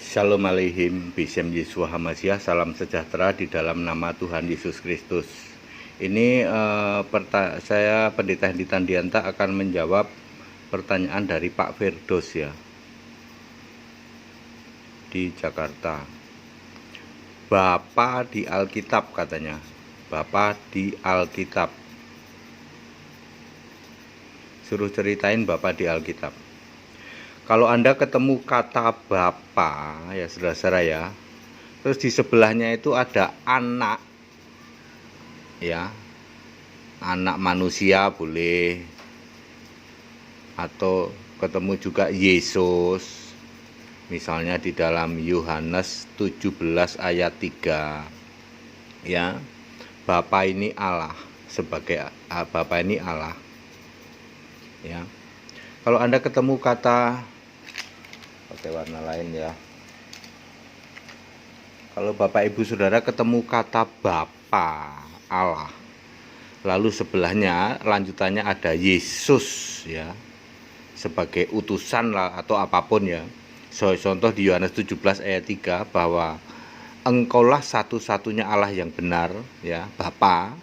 Shalom Aleihim, Bishem Yeshua Hamasyah, salam sejahtera di dalam nama Tuhan Yesus Kristus. Ini saya Pendeta Hendi Tandianta akan menjawab pertanyaan dari Pak Firdos ya, di Jakarta. Bapak di Alkitab katanya, Bapak di Alkitab. Suruh ceritain Bapak di Alkitab. Kalau Anda ketemu kata Bapa ya saudara-saudara ya, terus di sebelahnya itu ada anak ya, anak manusia boleh, atau ketemu juga Yesus, misalnya di dalam Yohanes 17 ayat 3 ya, Bapa ini Allah, sebagai Bapa ini Allah ya. Kalau Anda ketemu kata, pakai warna lain ya, kalau Bapak Ibu Saudara ketemu kata Bapa Allah, lalu sebelahnya lanjutannya ada Yesus ya, sebagai utusan lah atau apapun ya. Contoh di Yohanes 17 ayat 3 bahwa engkaulah satu-satunya Allah yang benar ya, Bapa,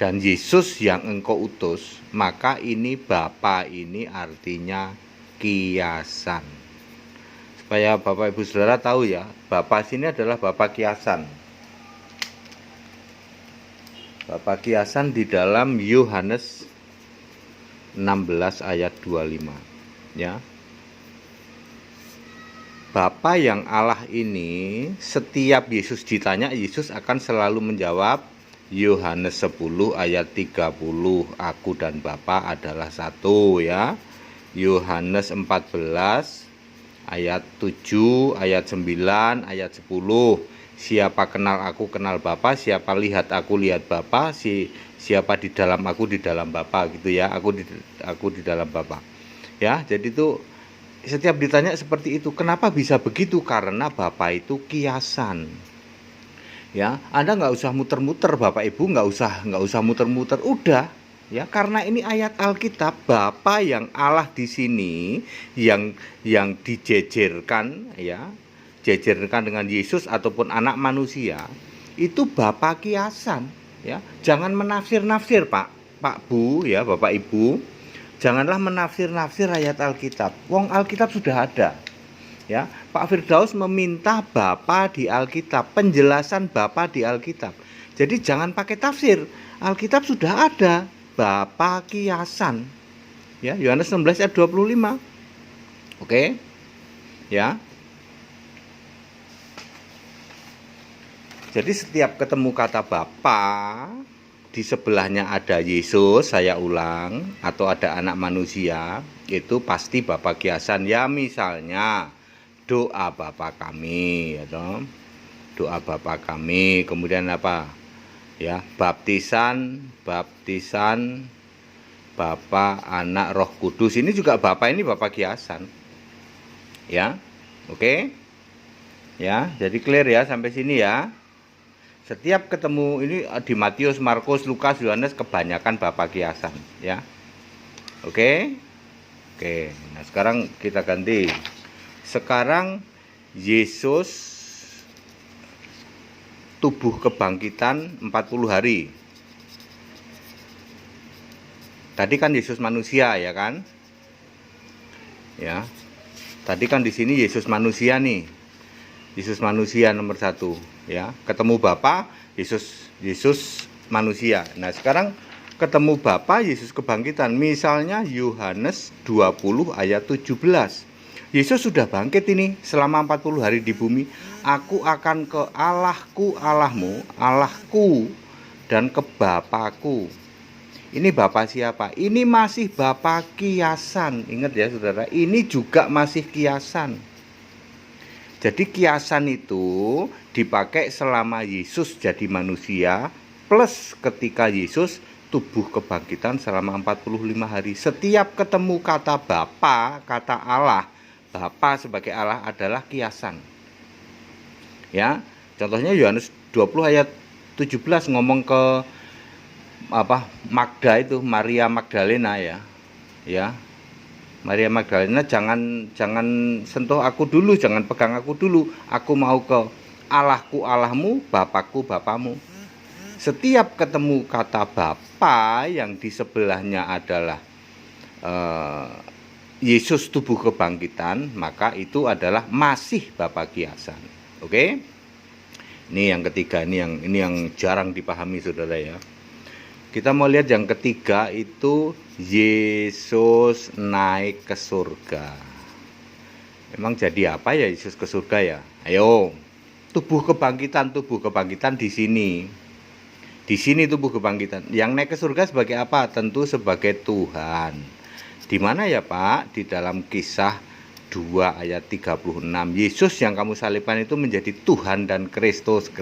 dan Yesus yang engkau utus. Maka ini Bapa ini artinya kiasan. Supaya Bapak Ibu Saudara tahu ya, Bapa sini adalah Bapa kiasan. Bapa kiasan di dalam Yohanes 16 ayat 25 ya. Bapa yang Allah ini, setiap Yesus ditanya, Yesus akan selalu menjawab Yohanes 10 ayat 30, aku dan Bapa adalah satu ya. Yohanes 14 ayat 7, ayat 9, ayat 10, siapa kenal aku kenal Bapa, siapa lihat aku lihat Bapa, siapa di dalam aku di dalam Bapa gitu ya, aku di dalam Bapa ya. Jadi itu setiap ditanya seperti itu. Kenapa bisa begitu? Karena Bapa itu kiasan ya. Anda nggak usah muter-muter, Bapak Ibu nggak usah muter-muter, udah ya, karena ini ayat Alkitab. Bapa yang Allah di sini yang dijejerkan ya, jejerkan dengan Yesus ataupun anak manusia, itu Bapa kiasan ya. Jangan menafsir-nafsir Pak Bu ya, Bapak Ibu, janganlah menafsir-nafsir ayat Alkitab. Wong Alkitab sudah ada ya. Pak Firdaus meminta Bapa di Alkitab, penjelasan Bapa di Alkitab. Jadi jangan pakai tafsir, Alkitab sudah ada Bapa kiasan ya, Yohanes 16 ayat 25. Oke ya. Jadi setiap ketemu kata Bapa, di sebelahnya ada Yesus, saya ulang, atau ada anak manusia, itu pasti Bapa kiasan ya. Misalnya doa Bapa kami atau doa Bapa kami, kemudian apa ya, baptisan Bapa, Anak, Roh Kudus, ini juga Bapa, ini Bapa kiasan ya. Oke ya, jadi clear ya sampai sini ya. Setiap ketemu ini di Matius, Markus, Lukas, Yohanes, kebanyakan Bapa kiasan ya. Oke. Nah sekarang kita ganti. Sekarang Yesus tubuh kebangkitan 40 hari. Tadi kan Yesus manusia ya kan? Ya. Tadi kan di sini Yesus manusia nih. Yesus manusia nomor 1 ya. Ketemu Bapa, Yesus manusia. Nah, sekarang ketemu Bapa, Yesus kebangkitan. Misalnya Yohanes 20 ayat 17. Yesus sudah bangkit ini selama 40 hari di bumi. Aku akan ke Allahku, Allahmu, Allahku, dan ke Bapakku. Ini Bapa siapa? Ini masih Bapa kiasan. Ingat ya saudara, ini juga masih kiasan. Jadi kiasan itu dipakai selama Yesus jadi manusia, plus ketika Yesus tubuh kebangkitan selama 45 hari. Setiap ketemu kata Bapa, kata Allah, Bapa sebagai Allah adalah kiasan ya. Contohnya Yohanes 20 ayat 17 ngomong ke Magda itu, Maria Magdalena ya. Maria Magdalena, jangan sentuh aku dulu, jangan pegang aku dulu. Aku mau ke Allahku Allahmu, Bapakku Bapamu. Setiap ketemu kata Bapa yang di sebelahnya adalah Yesus tubuh kebangkitan, maka itu adalah masih Bapa kiasan. Oke? Ini yang ketiga, ini yang jarang dipahami saudara ya. Kita mau lihat yang ketiga itu Yesus naik ke surga. Emang jadi apa ya Yesus ke surga ya? Ayo, tubuh kebangkitan di sini. Di sini tubuh kebangkitan. Yang naik ke surga sebagai apa? Tentu sebagai Tuhan. Di mana ya Pak? Di dalam Kisah 2 ayat 36. Yesus yang kamu salibkan itu menjadi Tuhan dan Kristus.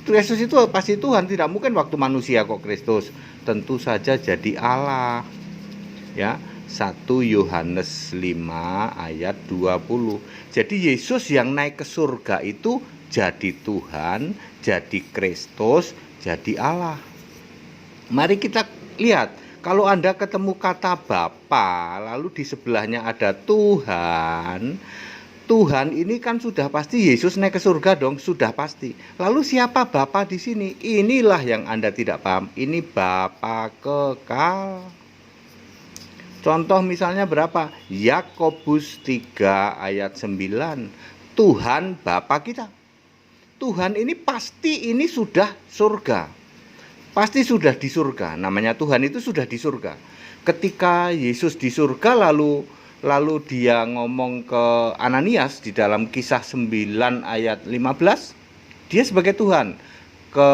Kristus itu pasti Tuhan, tidak mungkin waktu manusia kok Kristus. Tentu saja jadi Allah. Ya, 1 Yohanes 5 ayat 20. Jadi Yesus yang naik ke surga itu jadi Tuhan, jadi Kristus, jadi Allah. Mari kita lihat, kalau Anda ketemu kata Bapa, lalu di sebelahnya ada Tuhan. Tuhan ini kan sudah pasti Yesus naik ke surga dong, sudah pasti. Lalu siapa Bapa di sini? Inilah yang Anda tidak paham. Ini Bapa kekal. Contoh misalnya berapa? Yakobus 3 ayat 9. Tuhan Bapa kita. Tuhan ini pasti ini sudah surga. Pasti sudah di surga. Namanya Tuhan itu sudah di surga. Ketika Yesus di surga lalu dia ngomong ke Ananias di dalam Kisah 9 ayat 15, dia sebagai Tuhan. Ke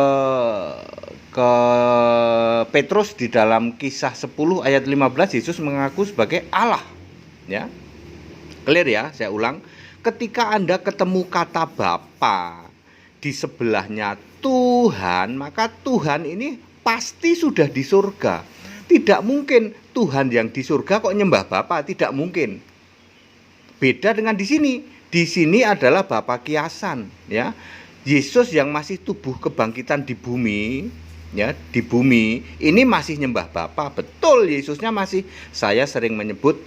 Petrus di dalam Kisah 10 ayat 15, Yesus mengaku sebagai Allah. Ya. Clear ya, saya ulang. Ketika Anda ketemu kata Bapa, di sebelahnya Tuhan, maka Tuhan ini pasti sudah di surga. Tidak mungkin Tuhan yang di surga kok nyembah Bapa, tidak mungkin. Beda dengan di sini. Di sini adalah Bapa kiasan, ya. Yesus yang masih tubuh kebangkitan di bumi, ya, di bumi ini masih nyembah Bapa. Betul, Yesusnya masih. Saya sering menyebut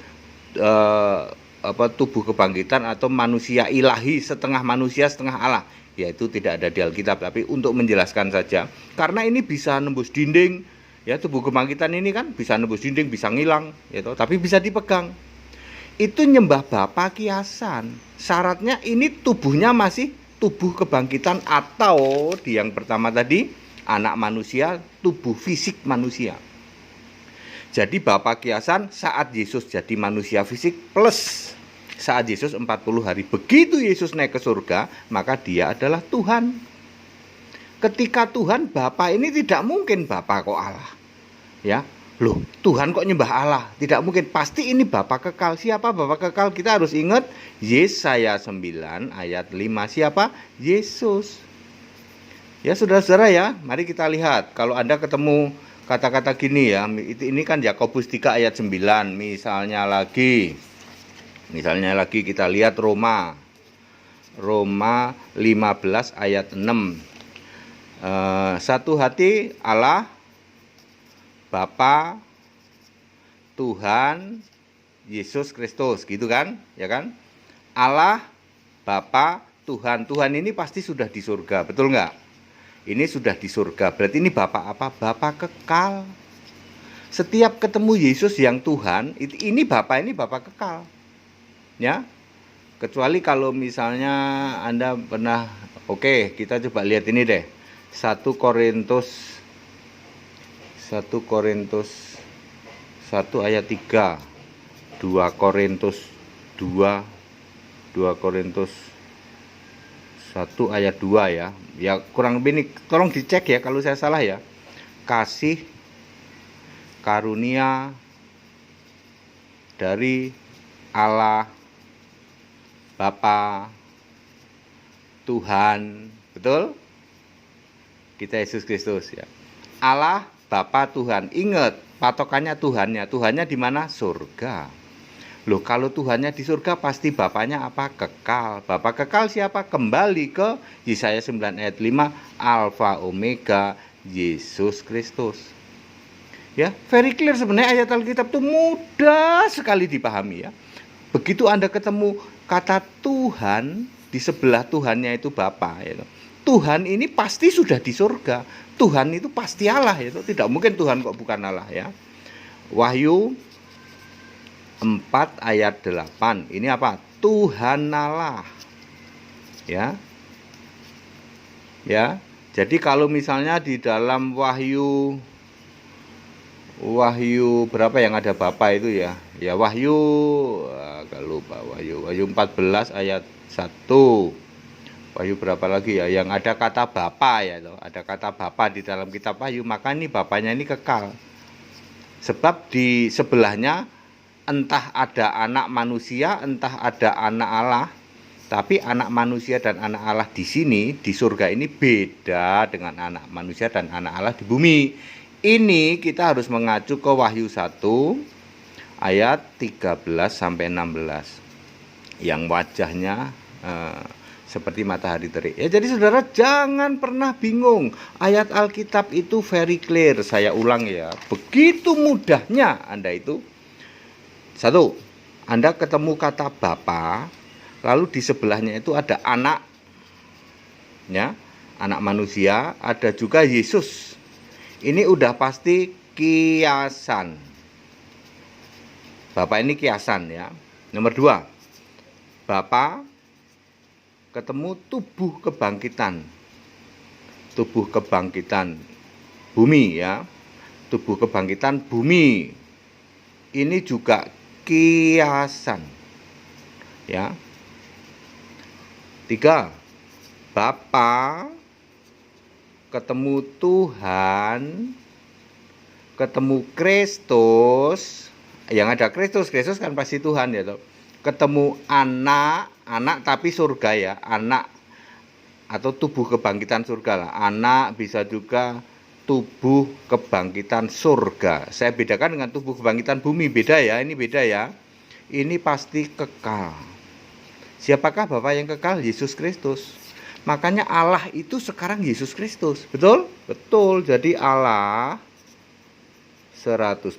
tubuh kebangkitan atau manusia ilahi, setengah manusia setengah Allah. Yaitu tidak ada di Alkitab, tapi untuk menjelaskan saja, karena ini bisa nembus dinding, ya, tubuh kebangkitan ini kan bisa nembus dinding, bisa ngilang, gitu, tapi bisa dipegang. Itu nyembah Bapa kiasan. Syaratnya ini tubuhnya masih tubuh kebangkitan, atau di yang pertama tadi anak manusia, tubuh fisik manusia. Jadi Bapa kiasan saat Yesus jadi manusia fisik plus saat Yesus 40 hari. Begitu Yesus naik ke surga, maka dia adalah Tuhan. Ketika Tuhan, Bapa ini tidak mungkin Bapa kok Allah. Ya, loh, Tuhan kok nyembah Allah? Tidak mungkin. Pasti ini Bapa kekal. Siapa Bapa kekal? Kita harus ingat Yesaya 9 ayat 5. Siapa? Yesus. Ya, saudara-saudara ya, mari kita lihat. Kalau Anda ketemu kata-kata gini ya, ini kan Yakobus 3 ayat 9. Misalnya lagi kita lihat Roma 15 ayat 6. Satu hati Allah, Bapa, Tuhan, Yesus Kristus, gitu kan? Ya kan? Allah, Bapa, Tuhan. Tuhan ini pasti sudah di surga, betul nggak? Ini sudah di surga, berarti ini Bapa apa? Bapa kekal. Setiap ketemu Yesus yang Tuhan, ini Bapa kekal. Ya, kecuali kalau misalnya Anda pernah, oke, kita coba lihat ini deh, 1 Korintus 1 ayat 3, 2 Korintus 1 ayat 2 ya. Ya kurang lebih ini, tolong dicek ya kalau saya salah ya. Kasih karunia dari Allah Bapa, Tuhan, betul? Kita Yesus Kristus ya. Allah, Bapa, Tuhan. Ingat, patokannya Tuhannya di mana? Surga. Loh, kalau Tuhannya di surga pasti Bapaknya apa? Kekal. Bapa kekal siapa? Kembali ke Yesaya 9 ayat 5, Alfa Omega, Yesus Kristus. Ya, very clear sebenarnya ayat Alkitab itu mudah sekali dipahami ya. Begitu Anda ketemu kata Tuhan, di sebelah Tuhannya itu Bapa ya. Tuhan ini pasti sudah di surga. Tuhan itu pasti Allah ya. Tidak mungkin Tuhan kok bukan Allah ya. Wahyu 4 ayat 8. Ini apa? Tuhan Allah. Ya. Ya. Jadi kalau misalnya di dalam Wahyu berapa yang ada Bapa itu ya? Ya Wahyu agak lupa Wahyu 14 ayat 1. Wahyu berapa lagi ya? Yang ada kata Bapa ya, ada kata Bapa di dalam kitab Wahyu, maka ini Bapanya ini kekal. Sebab di sebelahnya entah ada anak manusia, entah ada anak Allah. Tapi anak manusia dan anak Allah di sini, di surga ini beda dengan anak manusia dan anak Allah di bumi. Ini kita harus mengacu ke Wahyu 1 ayat 13 sampai 16. Yang wajahnya seperti matahari terik. Ya, jadi saudara jangan pernah bingung. Ayat Alkitab itu very clear. Saya ulang ya. Begitu mudahnya Anda itu. 1. Anda ketemu kata Bapa, lalu di sebelahnya itu ada anak, ya, anak manusia, ada juga Yesus. Ini udah pasti kiasan. Bapa ini kiasan ya. Nomor 2, Bapa ketemu tubuh kebangkitan. Tubuh kebangkitan bumi ya. Tubuh kebangkitan bumi. Ini juga kiasan. Ya. 3, Bapa ketemu Tuhan, ketemu Kristus. Yang ada Kristus kan pasti Tuhan ya toh. Ketemu anak tapi surga ya, anak atau tubuh kebangkitan surga lah. Anak bisa juga tubuh kebangkitan surga. Saya bedakan dengan tubuh kebangkitan bumi, beda ya, ini beda ya. Ini pasti kekal. Siapakah Bapa yang kekal? Yesus Kristus. Makanya Allah itu sekarang Yesus Kristus. Betul? Betul. Jadi Allah 100%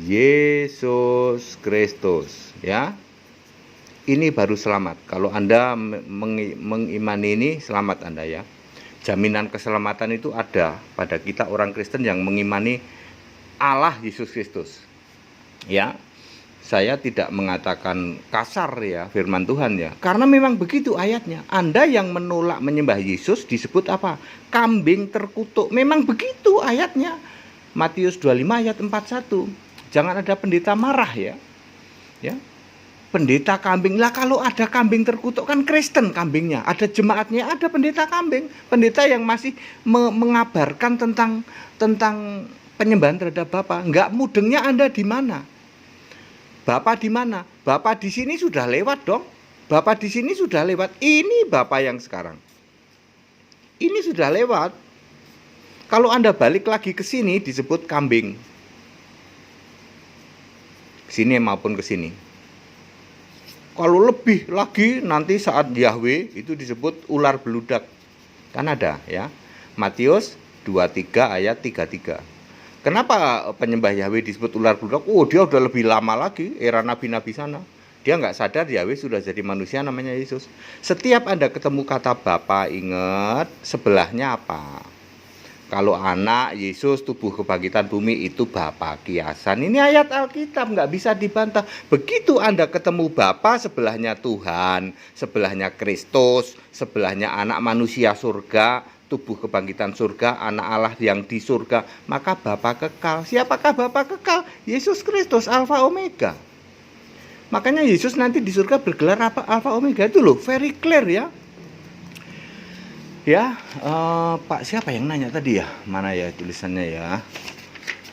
Yesus Kristus, ya. Ini baru selamat. Kalau Anda mengimani ini, selamat Anda ya. Jaminan keselamatan itu ada pada kita orang Kristen yang mengimani Allah Yesus Kristus. Ya. Saya tidak mengatakan kasar ya firman Tuhan ya. Karena memang begitu ayatnya. Anda yang menolak menyembah Yesus disebut apa? Kambing terkutuk. Memang begitu ayatnya. Matius 25 ayat 41. Jangan ada pendeta marah ya. Ya. Pendeta kambing. Lah kalau ada kambing terkutuk kan Kristen kambingnya. Ada jemaatnya, ada pendeta kambing. Pendeta yang masih mengabarkan tentang penyembahan terhadap Bapa. Enggak mudengnya Anda di mana? Bapak di mana? Bapak di sini sudah lewat dong. Bapak di sini sudah lewat. Ini Bapak yang sekarang. Ini sudah lewat. Kalau Anda balik lagi ke sini disebut kambing. Sini maupun ke sini. Kalau lebih lagi nanti saat Yahweh itu disebut ular beludak. Kan ada ya. Matius 23 ayat 33. Kenapa penyembah Yahweh disebut ular beludak? Oh, dia udah lebih lama lagi, era nabi-nabi sana. Dia nggak sadar Yahweh sudah jadi manusia namanya Yesus. Setiap Anda ketemu kata Bapa, ingat sebelahnya apa? Kalau anak, Yesus, tubuh kebangkitan bumi itu Bapa kiasan. Ini ayat Alkitab, nggak bisa dibantah. Begitu Anda ketemu Bapa, sebelahnya Tuhan, sebelahnya Kristus, sebelahnya anak manusia surga, tubuh kebangkitan surga, anak Allah yang di surga, maka Bapa kekal. Siapakah Bapa kekal? Yesus Kristus, Alfa Omega. Makanya Yesus nanti di surga bergelar apa? Alfa Omega itu loh, very clear ya. Ya, Pak siapa yang nanya tadi ya? Mana ya tulisannya ya?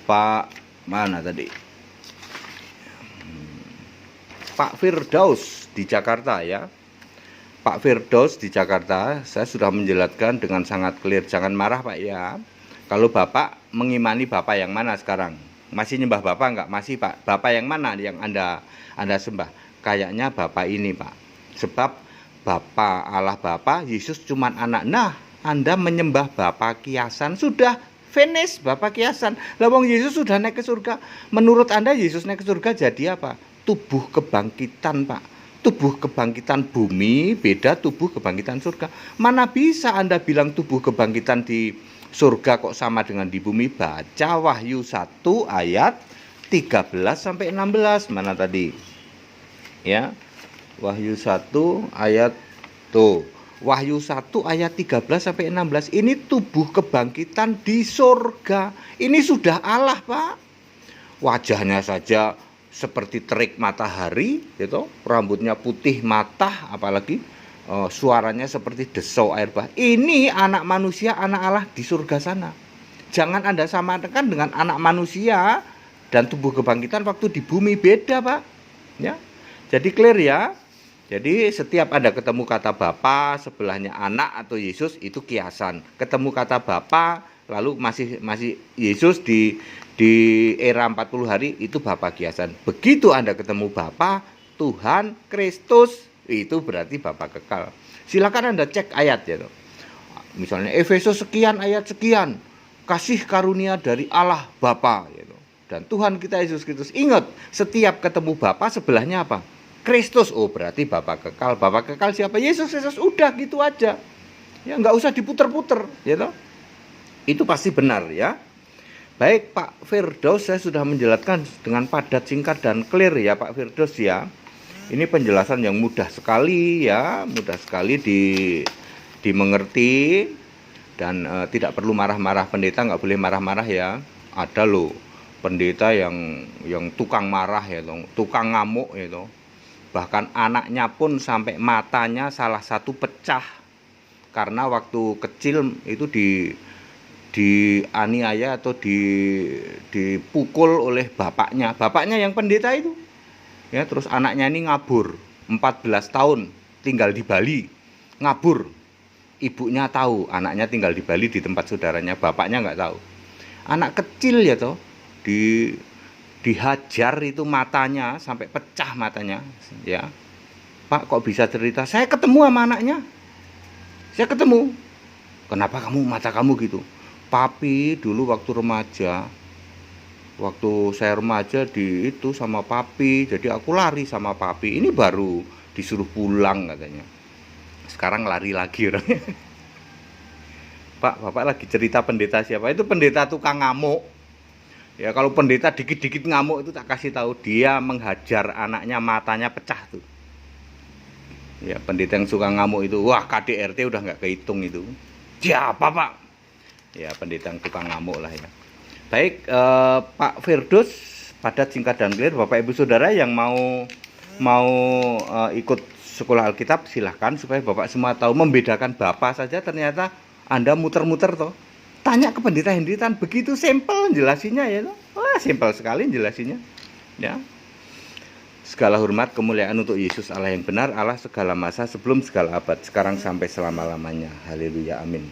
Pak mana tadi? Pak Firdaus di Jakarta ya. Pak Firdaus di Jakarta, saya sudah menjelaskan dengan sangat clear. Jangan marah Pak ya. Kalau Bapak mengimani Bapak yang mana sekarang? Masih nyembah Bapak enggak? Masih Pak. Bapak yang mana yang Anda sembah? Kayaknya Bapak ini Pak. Sebab Bapak Allah Bapa, Yesus cuman anak. Nah, Anda menyembah Bapa kiasan sudah finish, Bapak kiasan. Lah wong Yesus sudah naik ke surga. Menurut Anda Yesus naik ke surga jadi apa? Tubuh kebangkitan, Pak. Tubuh kebangkitan bumi beda tubuh kebangkitan surga. Mana bisa Anda bilang tubuh kebangkitan di surga kok sama dengan di bumi? Baca Wahyu 1 ayat 13 sampai 16. Mana tadi? Ya. Wahyu 1 ayat tuh. Wahyu 1 ayat 13 sampai 16. Ini tubuh kebangkitan di surga. Ini sudah Allah, Pak. Wajahnya saja seperti terik matahari, gitu. Rambutnya putih matah, apalagi suaranya seperti desau air bah. Ini anak manusia, anak Allah di surga sana. Jangan Anda samakan dengan anak manusia dan tubuh kebangkitan waktu di bumi, beda, Pak. Ya. Jadi clear ya. Jadi setiap Anda ketemu kata Bapa, sebelahnya anak atau Yesus, itu kiasan. Ketemu kata Bapa, lalu masih Yesus di era 40 hari, itu Bapa kiasan. Begitu Anda ketemu Bapa, Tuhan, Kristus, itu berarti Bapa kekal. Silakan Anda cek ayat ya. Misalnya Efesus sekian ayat sekian, kasih karunia dari Allah Bapa ya. Dan Tuhan kita Yesus Kristus. Ingat, setiap ketemu Bapa sebelahnya apa? Kristus. Oh, berarti Bapa kekal. Bapa kekal siapa? Yesus. Udah gitu aja. Ya, nggak usah diputer-puter, ya toh. Itu pasti benar ya. Baik Pak Firdaus, saya sudah menjelaskan dengan padat, singkat dan clear ya Pak Firdaus ya. Ini penjelasan yang mudah sekali ya, mudah sekali dimengerti dan tidak perlu marah-marah. Pendeta nggak boleh marah-marah ya. Ada loh pendeta yang tukang marah ya, tukang ngamuk ya toh. Bahkan anaknya pun sampai matanya salah satu pecah karena waktu kecil itu dianiaya atau dipukul oleh bapaknya yang pendeta itu ya. Terus anaknya ini ngabur 14 tahun tinggal di Bali, ngabur. Ibunya tahu anaknya tinggal di Bali di tempat saudaranya, bapaknya nggak tahu. Anak kecil ya toh dihajar itu matanya sampai pecah matanya ya. Pak kok bisa cerita? Saya ketemu sama anaknya. Saya ketemu. Kenapa mata kamu gitu? Papi dulu waktu remaja, waktu saya remaja di itu sama papi, jadi aku lari sama papi. Ini baru disuruh pulang katanya. Sekarang lari lagi orangnya. Pak, Bapak lagi cerita pendeta siapa? Itu pendeta tukang ngamuk. Ya kalau pendeta dikit-dikit ngamuk itu tak kasih tahu, dia menghajar anaknya, matanya pecah tuh. Ya pendeta yang suka ngamuk itu, wah KDRT udah nggak kehitung itu. Siapa Pak? Ya pendeta yang tukang ngamuk lah ya. Baik Pak Firdaus, padat, singkat dan clear. Bapak Ibu Saudara yang mau ikut sekolah Alkitab silahkan, supaya Bapak semua tahu membedakan Bapa saja ternyata Anda muter-muter toh. Tanya ke pendeta Hendritan, begitu simpel jelasinnya ya. Wah, simpel sekali jelasinnya. Ya. Segala hormat kemuliaan untuk Yesus Allah yang benar, Allah segala masa, sebelum segala abad, sekarang sampai selama-lamanya. Haleluya, amin.